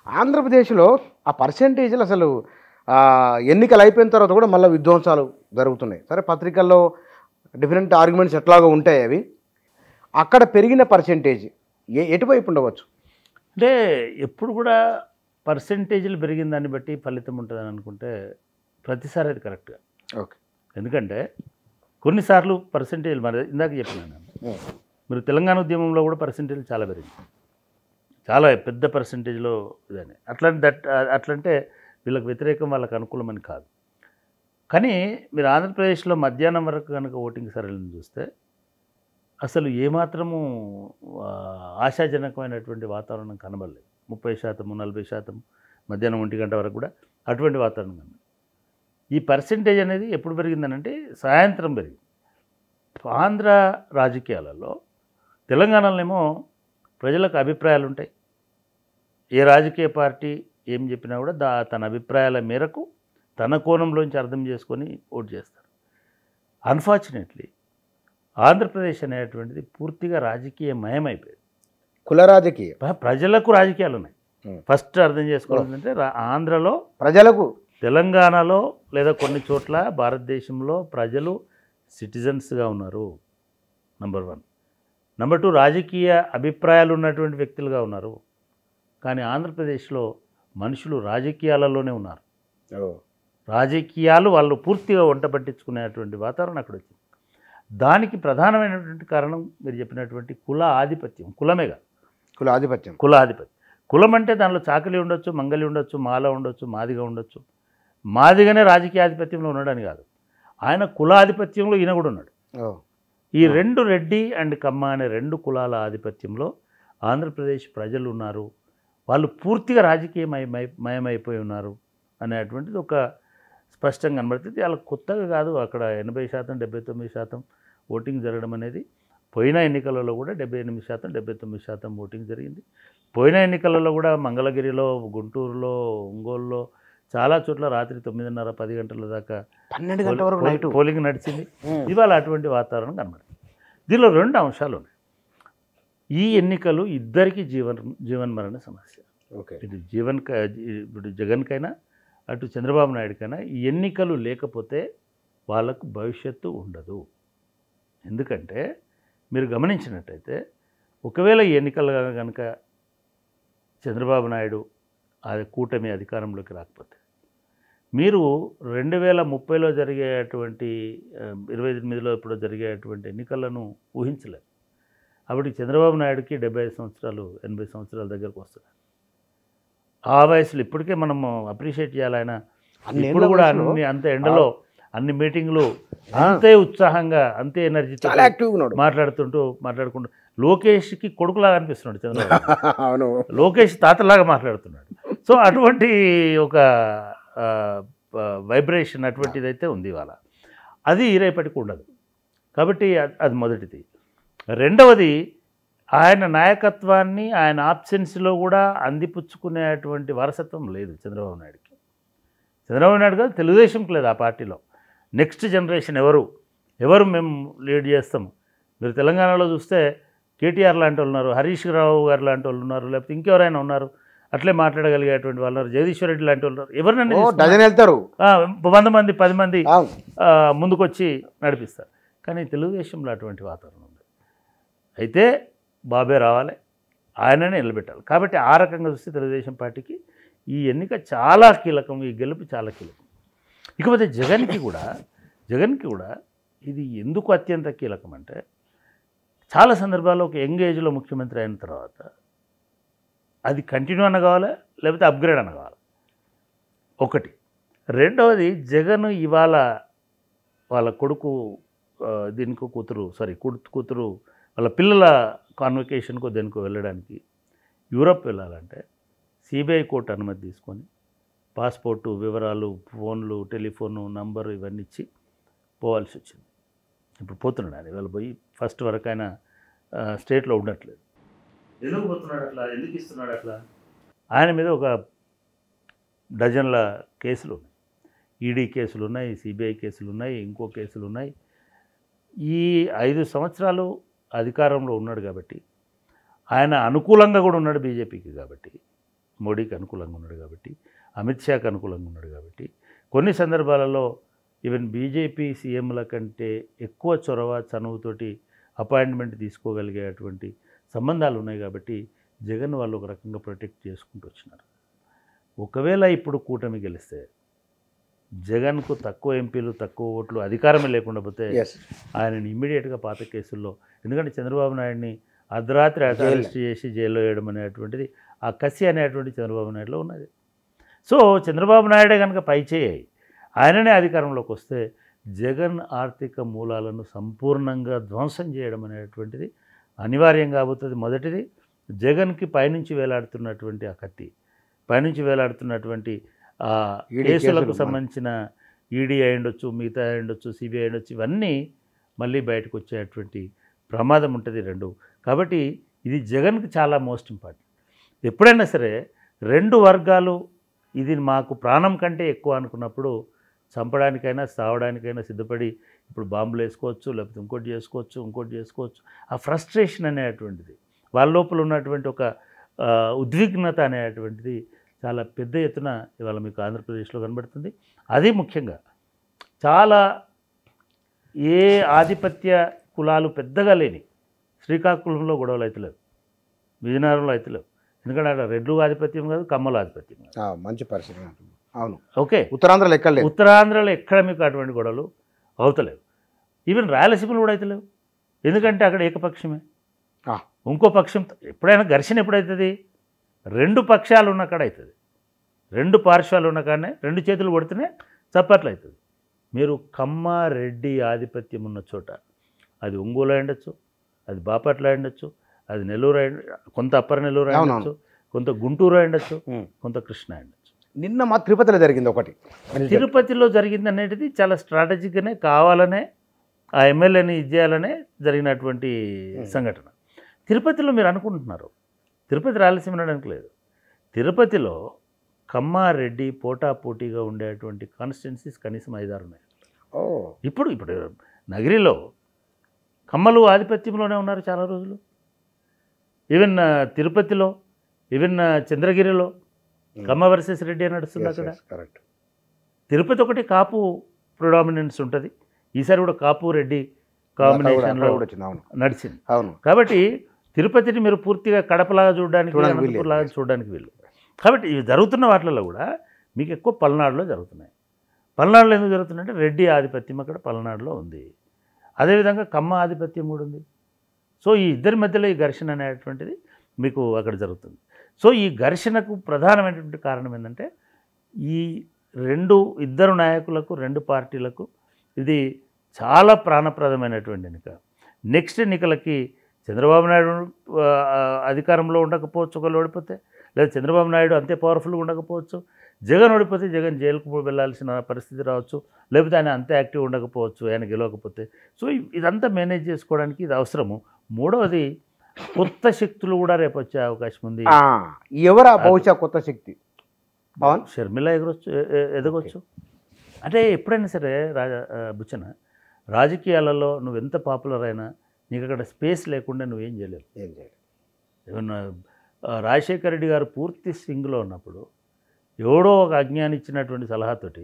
ఆంధ్రప్రదేశ్లో ఆ పర్సెంటేజ్లు అసలు ఎన్నికలు అయిపోయిన తర్వాత కూడా మళ్ళీ విధ్వంసాలు జరుగుతున్నాయి. సరే పత్రికల్లో డిఫరెంట్ ఆర్గ్యుమెంట్స్ ఎట్లాగో ఉంటాయి, అవి అక్కడ పెరిగిన పర్సెంటేజ్ ఎటువైపు ఉండవచ్చు? అంటే ఎప్పుడు కూడా పర్సెంటేజ్లు పెరిగిన దాన్ని బట్టి ఫలితం ఉంటుందని అనుకుంటే ప్రతిసారి అది కరెక్ట్గా. ఓకే. ఎందుకంటే కొన్నిసార్లు పర్సెంటేజ్ మరి ఇందాక చెప్పినాను, మీరు తెలంగాణ ఉద్యమంలో కూడా పర్సెంటేజ్ చాలా పెరిగింది, చాలా పెద్ద పర్సెంటేజ్లో ఇదని. అట్లంటే వీళ్ళకి వ్యతిరేకం వాళ్ళకి అనుకూలమని కాదు. కానీ మీరు ఆంధ్రప్రదేశ్లో మధ్యాహ్నం వరకు కనుక ఓటింగ్ సరళిని చూస్తే అసలు ఏమాత్రము ఆశాజనకమైనటువంటి వాతావరణం కనబడలేదు. 30%, 40% మధ్యాహ్నం 1 గంట వరకు కూడా అటువంటి వాతావరణం కనబడలేదు. ఈ పర్సెంటేజ్ అనేది ఎప్పుడు పెరిగిందనంటే సాయంత్రం పెరిగింది. ఆంధ్ర రాజకీయాలలో తెలంగాణలోనేమో ప్రజలకు అభిప్రాయాలు ఉంటాయి. ఏ రాజకీయ పార్టీ ఏం చెప్పినా కూడా తన అభిప్రాయాల మేరకు తన కోణంలోంచి అర్థం చేసుకొని ఓటు చేస్తారు. అన్ఫార్చునేట్లీ ఆంధ్రప్రదేశ్ అనేటువంటిది పూర్తిగా రాజకీయమయమైపోయింది. కుల రాజకీయ, ప్రజలకు రాజకీయాలు ఉన్నాయి. ఫస్ట్ అర్థం చేసుకోవాలంటే ఆంధ్రలో ప్రజలకు, తెలంగాణలో లేదా కొన్ని చోట్ల భారతదేశంలో ప్రజలు సిటిజన్స్గా ఉన్నారు, నంబర్ 1. నంబర్ 2, రాజకీయ అభిప్రాయాలు ఉన్నటువంటి వ్యక్తులుగా ఉన్నారు. కానీ ఆంధ్రప్రదేశ్లో మనుషులు రాజకీయాలలోనే ఉన్నారు. రాజకీయాలు వాళ్ళు పూర్తిగా వంట పట్టించుకునేటువంటి వాతావరణం అక్కడ వచ్చింది. దానికి ప్రధానమైనటువంటి కారణం మీరు చెప్పినటువంటి కుల ఆధిపత్యం. కులమేగా, కులాధిపత్యం. కులం అంటే దానిలో చాకలి ఉండొచ్చు, మంగలి ఉండొచ్చు, మాల ఉండొచ్చు, మాదిగ ఉండొచ్చు. మాదిగనే రాజకీయ ఆధిపత్యంలో ఉన్నాడని కాదు, ఆయన కులాధిపత్యంలో ఈయన కూడా ఉన్నాడు. ఈ 2 రెడ్డి అండ్ కమ్మ అనే 2 కులాల ఆధిపత్యంలో ఆంధ్రప్రదేశ్ ప్రజలు ఉన్నారు. వాళ్ళు పూర్తిగా రాజకీయమయమైపోయి ఉన్నారు అనేటువంటిది ఒక స్పష్టంగా కనబడుతుంది. వాళ్ళ కొత్తగా కాదు. అక్కడ 80%, 79% ఓటింగ్ జరగడం అనేది పోయిన ఎన్నికలలో కూడా 78%, 79% ఓటింగ్ జరిగింది. పోయిన ఎన్నికలలో కూడా మంగళగిరిలో, గుంటూరులో, ఒంగోలులో చాలా చోట్ల రాత్రి 9:30, 10 గంటల దాకా 12 గంటల వరకు పోలింగ్ నడిచింది. ఇవాళ అటువంటి వాతావరణం కనబడుతుంది. దీనిలో 2 అంశాలు ఉన్నాయి. ఈ ఎన్నికలు ఇద్దరికి జీవన్మరణ సమస్య. ఇప్పుడు జగన్కైనా అటు చంద్రబాబు నాయుడుకైనా ఈ ఎన్నికలు లేకపోతే వాళ్ళకు భవిష్యత్తు ఉండదు. ఎందుకంటే మీరు గమనించినట్టయితే ఒకవేళ ఈ ఎన్నికలు కనుక చంద్రబాబు నాయుడు కూటమి అధికారంలోకి రాకపోతే మీరు 2030లో జరిగేటువంటి 28లో ఇప్పుడు జరిగేటువంటి ఎన్నికలను ఊహించలేరు. అప్పటికి చంద్రబాబు నాయుడుకి 75 సంవత్సరాలు, 80 సంవత్సరాల దగ్గరకు వస్తున్నారు. ఆ వయసులో ఇప్పటికే మనము అప్రిషియేట్ చేయాలి. ఆయన ఇప్పుడు కూడా అంత ఎండలో అన్ని మీటింగ్లు అంతే ఉత్సాహంగా, అంతే ఎనర్జీతో మాట్లాడుకుంటూ లోకేష్కి కొడుకులాగా అనిపిస్తున్నాడు చంద్రబాబు. లోకేష్ తాతలాగా మాట్లాడుతున్నాడు. సో అటువంటి ఒక వైబ్రేషన్ అటువంటిది అయితే ఉంది ఇవాళ. అది రేపటికి ఉండదు. కాబట్టి అది మొదటిది. రెండవది, ఆయన నాయకత్వాన్ని ఆయన ఆబ్సెన్స్లో కూడా అందిపుచ్చుకునేటువంటి వారసత్వం లేదు చంద్రబాబు నాయుడుకి. చంద్రబాబు నాయుడు కాదు, తెలుగుదేశంకి లేదు. ఆ పార్టీలో నెక్స్ట్ జనరేషన్ ఎవరు మేము లీడ్ చేస్తాము. మీరు తెలంగాణలో చూస్తే కేటీఆర్ లాంటి వాళ్ళు ఉన్నారు, హరీష్ రావు గారు లాంటి వాళ్ళు ఉన్నారు, లేకపోతే ఇంకెవరైనా ఉన్నారు, అట్లే మాట్లాడగలిగేటువంటి వాళ్ళు ఉన్నారు, జగదీశ్వర్ రెడ్డి లాంటి వాళ్ళు ఉన్నారు. ఎవరినైనా వెళ్తారు 100 మంది 10 మంది ముందుకొచ్చి నడిపిస్తారు. కానీ తెలుగుదేశంలో అటువంటి వాతావరణం ఉంది. అయితే బాబే రావాలి, ఆయననే నిలబెట్టాలి. కాబట్టి ఆ రకంగా చూస్తే తెలుగుదేశం పార్టీకి ఈ ఎన్నిక చాలా కీలకం, ఈ గెలుపు చాలా కీలకం. ఇకపోతే జగన్కి కూడా ఇది ఎందుకు అత్యంత కీలకం అంటే, చాలా సందర్భాల్లో ఒక యంగ్ ఏజ్లో ముఖ్యమంత్రి అయిన తర్వాత అది కంటిన్యూ అన్న కావాలి, లేకపోతే అప్గ్రేడ్ అన్న కావాలి, ఒకటి. రెండవది, జగన్ ఇవాళ వాళ్ళ కొడుకు దీనికి కూతురు వాళ్ళ పిల్లల కాన్వకేషన్కో దేనికో వెళ్ళడానికి యూరప్ వెళ్ళాలంటే సిబిఐ కోర్టు అనుమతి తీసుకొని పాస్పోర్టు వివరాలు, ఫోన్లు, టెలిఫోను నంబరు ఇవన్నీ ఇచ్చి పోవాల్సి వచ్చింది. ఇప్పుడు పోతున్నాడు ఆయన. ఇవాళ పోయి ఫస్ట్ వరకు ఆయన స్టేట్లో ఉండట్లేదు. ఎందుకు పోతున్నాడు అట్లా, ఎందుకు ఇస్తున్నాడు అట్లా? ఆయన మీద ఒక డజన్ల కేసులు ఉన్నాయి. ఈడీ కేసులు ఉన్నాయి, సిబిఐ కేసులు ఉన్నాయి, ఇంకో కేసులు ఉన్నాయి. ఈ 5 సంవత్సరాలు అధికారంలో ఉన్నాడు కాబట్టి, ఆయన అనుకూలంగా కూడా ఉన్నాడు బీజేపీకి. కాబట్టి మోడీకి అనుకూలంగా ఉన్నాడు కాబట్టి, అమిత్ షాకి అనుకూలంగా ఉన్నాడు కాబట్టి, కొన్ని సందర్భాలలో ఈవెన్ బీజేపీ సీఎంల కంటే ఎక్కువ చొరవ చనువుతోటి అపాయింట్మెంట్ తీసుకోగలిగేటువంటి సంబంధాలు ఉన్నాయి కాబట్టి జగన్ వాళ్ళు ఒక రకంగా ప్రొటెక్ట్ చేసుకుంటూ వచ్చినారు. ఒకవేళ ఇప్పుడు కూటమి గెలిస్తే జగన్కు తక్కువ ఎంపీలు తక్కువ ఓట్లు అధికారమే లేకుండా పోతే ఆయనని ఇమ్మీడియట్గా పాత కేసుల్లో, ఎందుకంటే చంద్రబాబు నాయుడిని అర్ధరాత్రి అరెస్ట్ చేసి జైల్లో వేయడం అనేటువంటిది ఆ కసి అనేటువంటి చంద్రబాబు నాయుడులో ఉన్నది. సో చంద్రబాబు నాయుడే కనుక పైచేయి ఆయననే అధికారంలోకి వస్తే జగన్ ఆర్థిక మూలాలను సంపూర్ణంగా ధ్వంసం చేయడం అనేటువంటిది అనివార్యం కాబోతుంది. మొదటిది జగన్కి పైనుంచి వేలాడుతున్నటువంటి ఆ కత్తి, పైనుంచి వేలాడుతున్నటువంటి కేసులకు సంబంధించిన ఈడీ అయ్యుండొచ్చు, మిగతా అయ్యుండొచ్చు, సిబిఐ అయ్యుండొచ్చు, ఇవన్నీ మళ్ళీ బయటకు వచ్చేటువంటి ప్రమాదం ఉంటుంది రెండు. కాబట్టి ఇది జగన్కి చాలా మోస్ట్ ఇంపార్టెంట్. ఎప్పుడైనా సరే రెండు వర్గాలు ఇది మాకు ప్రాణం కంటే ఎక్కువ అనుకున్నప్పుడు చంపడానికైనా సావడానికైనా సిద్ధపడి ఇప్పుడు బాంబులు వేసుకోవచ్చు, లేకపోతే ఇంకోటి చేసుకోవచ్చు. ఆ ఫ్రస్ట్రేషన్ అనేటువంటిది వాళ్ళ లోపల ఉన్నటువంటి ఒక ఉద్విగ్నత అనేటువంటిది చాలా పెద్ద ఎత్తున ఇవాళ మీకు ఆంధ్రప్రదేశ్లో కనబడుతుంది. అది ముఖ్యంగా చాలా ఏ ఆధిపత్య కులాలు పెద్దగా లేని శ్రీకాకుళంలో గొడవలు అవుతలేవు, విజయనగరంలో అవుతలేవు. ఎందుకంటే అక్కడ రెడ్లు ఆధిపత్యం కాదు, కమ్మల ఆధిపత్యం కాదు. మంచి పరిస్థితి. అవును, ఓకే. ఉత్తరాంధ్రలో ఎక్కడ మీకు అటువంటి గొడవలు అవుతలేవు. ఈవెన్ రాయలసీమలో కూడా అవుతలేవు. ఎందుకంటే అక్కడ ఏకపక్షమే. ఇంకో పక్షం ఎప్పుడైనా ఘర్షణ ఎప్పుడవుతుంది? రెండు పక్షాలు ఉన్న కాడ అవుతుంది. రెండు పార్శ్వాలు ఉన్న కాడనే రెండు చేతులు కొడితేనే చప్పట్లు అవుతుంది. మీరు కమ్మ రెడ్డి ఆధిపత్యం ఉన్న చోట, అది ఒంగోలు అయ్యుండొచ్చు, అది బాపట్ల అయ్యుండొచ్చు, అది నెల్లూరు కొంత అప్పర్ నెల్లూరు అయ్యుండొచ్చు, కొంత గుంటూరు అయ్యుండొచ్చు, కొంత కృష్ణ అయ్యుండొచ్చు. నిన్న మా తిరుపతిలో జరిగింది ఒకటి. తిరుపతిలో జరిగింది అనేది చాలా స్ట్రాటజిక్గానే కావాలనే ఆ ఎమ్మెల్యేని ఇచ్చేయాలనే జరిగినటువంటి సంఘటన. తిరుపతిలో మీరు అనుకుంటున్నారు తిరుపతి రాయలసీమ అనడానికి లేదు. తిరుపతిలో కమ్మారెడ్డి పోటాపోటీగా ఉండేటువంటి కాన్స్టిట్యున్సీస్ కనీసం 5-6 ఉన్నాయి. ఇప్పుడు నగరిలో కమ్మలు ఆధిపత్యంలోనే ఉన్నారు చాలా రోజులు. ఈవెన్ తిరుపతిలో, ఈవెన్ చంద్రగిరిలో కమ్మ వర్సెస్ రెడ్డి నడుస్తుంది అక్కడ. తిరుపతి ఒకటి కాపు ప్రిడామినెన్స్ ఉంటుంది. ఈసారి కూడా కాపు రెడ్డి కాంబినేషన్లో నడిచింది. కాబట్టి తిరుపతిని మీరు పూర్తిగా కడపలాగా చూడడానికి, అనంతపురంలాగా చూడడానికి వీళ్ళు. కాబట్టి ఇవి జరుగుతున్న వాటిల్లో కూడా మీకు ఎక్కువ పల్నాడులో జరుగుతున్నాయి. పల్నాడులో ఎందుకు జరుగుతున్నాయంటే రెడ్డి ఆధిపత్యం అక్కడ పల్నాడులో ఉంది. అదేవిధంగా కమ్మ ఆధిపత్యం కూడా ఉంది. సో ఈ ఇద్దరి మధ్యలో ఈ ఘర్షణ అనేటువంటిది మీకు అక్కడ జరుగుతుంది. సో ఈ ఘర్షణకు ప్రధానమైనటువంటి కారణం ఏంటంటే ఈ ఇద్దరు నాయకులకు, రెండు పార్టీలకు ఇది చాలా ప్రాణప్రదమైనటువంటి ఎన్నిక. నెక్స్ట్ ఎన్నికలకి చంద్రబాబు నాయుడు అధికారంలో ఉండకపోవచ్చు, ఒకళ్ళు ఓడిపోతే, లేదా చంద్రబాబు నాయుడు అంతే పవర్ఫుల్గా ఉండకపోవచ్చు, జగన్ ఓడిపోతే జగన్ జైలుకు వెళ్ళాల్సిన పరిస్థితి రావచ్చు, లేకపోతే ఆయన అంతే యాక్టివ్ ఉండకపోవచ్చు ఆయన గెలవకపోతే. సో ఇదంతా మేనేజ్ చేసుకోవడానికి ఇది అవసరము. మూడవది కొత్త శక్తులు కూడా రేపు వచ్చే అవకాశం ఉంది. ఎవరా బహుశా కొత్త శక్తి? షర్మిల ఎదగొచ్చు. అంటే ఎప్పుడైనా సరే బుచ్చన రాజకీయాలలో నువ్వు ఎంత పాపులర్ అయినా నీకు అక్కడ స్పేస్ లేకుండా నువ్వేం చేయలేవు. ఏమన్నా రాజశేఖర రెడ్డి గారు పూర్తి స్వింగ్లో ఉన్నప్పుడు ఎవడో ఒక అజ్ఞాని ఇచ్చినటువంటి సలహాతోటి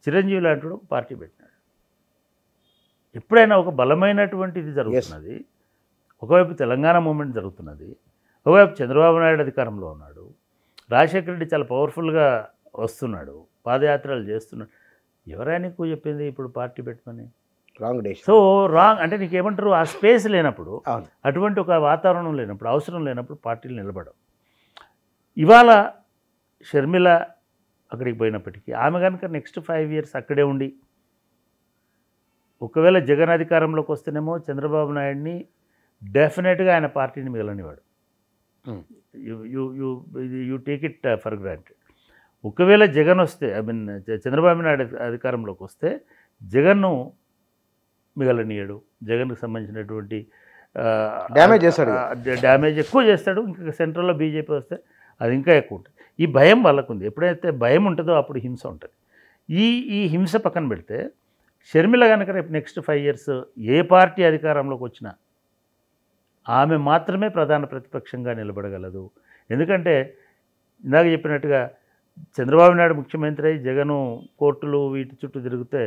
చిరంజీవి లాంటి ఒక పార్టీ పెట్టినాడు. ఎప్పుడైనా ఒక బలమైనటువంటి ఇది జరుగుతున్నది, ఒకవైపు తెలంగాణ మూమెంట్ జరుగుతున్నది, ఒకవైపు చంద్రబాబు నాయుడు అధికారంలో ఉన్నాడు, రాజశేఖర రెడ్డి చాలా పవర్ఫుల్గా వస్తున్నాడు, పాదయాత్రలు చేస్తున్నాడు. ఎవరైనా ఎక్కువ చెప్పింది ఇప్పుడు పార్టీ పెట్టమని? So wrong. అంటే నీకేమంటారు, ఆ స్పేస్ లేనప్పుడు, అటువంటి ఒక వాతావరణం లేనప్పుడు, అవసరం లేనప్పుడు పార్టీలు నిలబడవు. ఇవాళ షర్మిల అక్కడికి పోయినప్పటికీ ఆమె కనుక నెక్స్ట్ 5 years అక్కడే ఉండి, ఒకవేళ జగన్ అధికారంలోకి వస్తేనేమో చంద్రబాబు నాయుడిని డెఫినెట్గా ఆయన పార్టీని మిగలనివాడు. You take it for granted. ఒకవేళ జగన్ వస్తే, చంద్రబాబు నాయుడు అధికారంలోకి వస్తే జగన్ను మిగలనీయడు. జగన్కి సంబంధించినటువంటి డ్యామేజ్ ఎక్కువ చేస్తాడు. ఇంకా సెంట్రల్లో బీజేపీ వస్తే అది ఇంకా ఎక్కువ ఉంటుంది. ఈ భయం వాళ్ళకు ఉంది. ఎప్పుడైతే భయం ఉంటుందో అప్పుడు హింస ఉంటుంది. ఈ హింస పక్కన పెడితే షర్మిల కనుక రేపు నెక్స్ట్ 5 years ఏ పార్టీ అధికారంలోకి వచ్చినా ఆమె మాత్రమే ప్రధాన ప్రతిపక్షంగా నిలబడగలదు. ఎందుకంటే ఇందాక చెప్పినట్టుగా చంద్రబాబు నాయుడు ముఖ్యమంత్రి అయి జగను కోర్టులు వీటి చుట్టూ తిరిగితే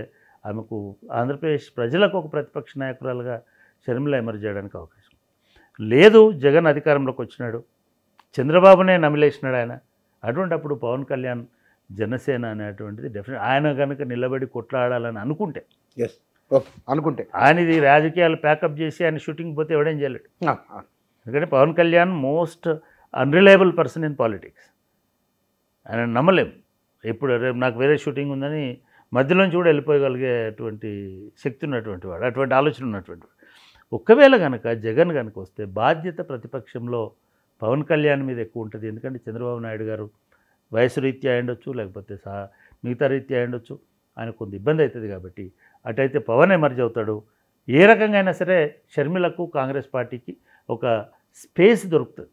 ఆమెకు ఆంధ్రప్రదేశ్ ప్రజలకు ఒక ప్రతిపక్ష నాయకురాలుగా షర్మిల ఎమర్జ్ చేయడానికి అవకాశం లేదు. జగన్ అధికారంలోకి వచ్చినాడు, చంద్రబాబునే నమిలేసినాడు ఆయన. అటువంటిప్పుడు పవన్ కళ్యాణ్ జనసేన అనేటువంటిది డెఫినెట్ ఆయన కనుక నిలబడి కొట్లాడాలని అనుకుంటే, ఎస్ ఓకే అనుకుంటే, ఆయన ఇది రాజకీయాలు ప్యాకప్ చేసి ఆయన షూటింగ్ పోతే ఎవడేం చేయలేడు. ఎందుకంటే Pawan Kalyan most unreliable person in politics. ఆయన నమ్మలేం. ఎప్పుడు రేపు నాకు వేరే షూటింగ్ ఉందని మధ్యలోంచి కూడా వెళ్ళిపోయగలిగేటువంటి శక్తి ఉన్నటువంటి వాడు, అటువంటి ఆలోచన ఉన్నటువంటి వాడు. ఒకవేళ కనుక జగన్ కనుక వస్తే బాధ్యత ప్రతిపక్షంలో పవన్ కళ్యాణ్ మీద ఎక్కువ ఉంటుంది. ఎందుకంటే చంద్రబాబు నాయుడు గారు వయసు రీత్యా అయ్యుండొచ్చు, లేకపోతే మిగతా రీత్యా అయ్యుండొచ్చు, ఆయన కొంత ఇబ్బంది అవుతుంది. కాబట్టి అటైతే పవన్ ఎమర్జ్ అవుతాడు. ఏ రకంగా అయినా సరే షర్మిలకు కాంగ్రెస్ పార్టీకి ఒక స్పేస్ దొరుకుతుంది.